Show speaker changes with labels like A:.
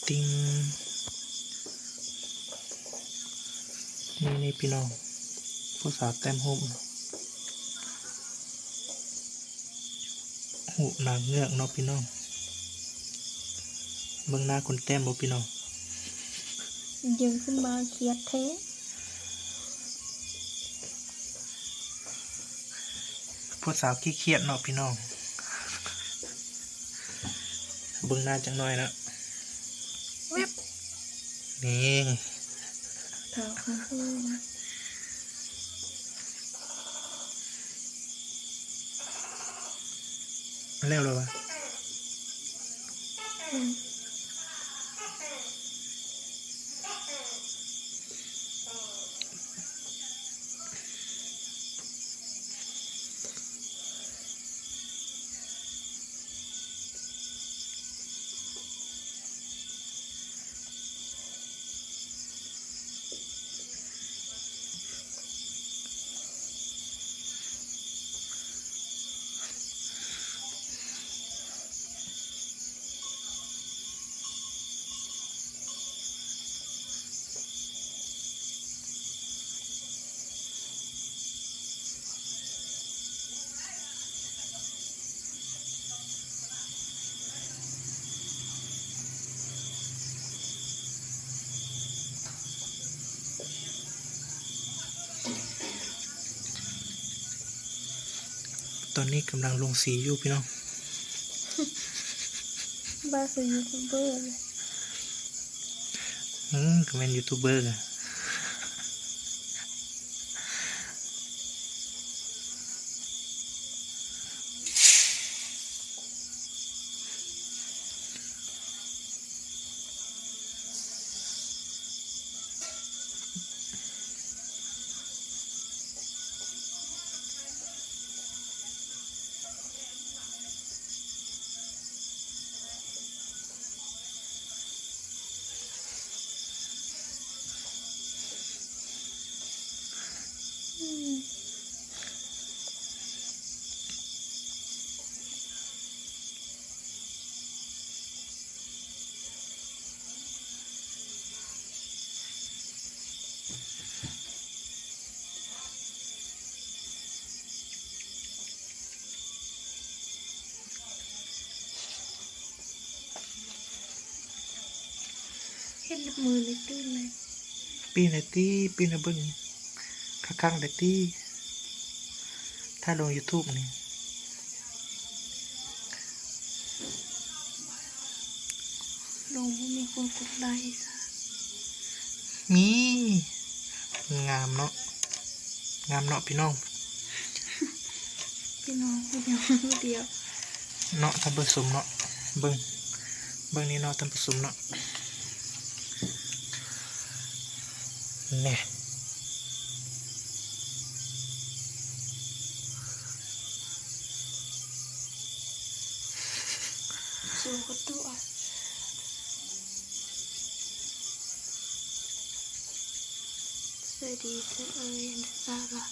A: ติ้งนี่พี่น้องผู้สาวแต้มหุบหูนางเงือกเนาะพี่น้องเบื้องหน้าคนแต้มบ่พี่น้อง
B: ยืนขึ้นมาเคียดเท
A: ผู้สาวขี้เกียจเนาะพี่น้องเบื้องหน้าจังหน่อยนะเว็บนี่
B: เท้าข้างคู่นะ
A: เร็วเลยวะตอนนี้กำลังลงสีอยู่พี่น้อง
B: บ้าคือยูทูบเบอร์เลย
A: ก็เป็นยูทูบเบอร์อะ
B: เห็นมือเลยตื้นเลย
A: ปีนไอตี้ปีนไอเบิ้งข้างๆไอตี้ถ้าลง YouTube นี่
B: ลงมีคนกดไลค์ซะ
A: มีงามเนาะงามเนาะพี่น้อง
B: พี่น้องผู้เดียวผู้เดียว
A: เนาะทำผสมเนาะเบิ้งนี่เนาะทำผสมเนาะแน่
B: สูงกว่าตัวสวัสดีเธอนักซาร่า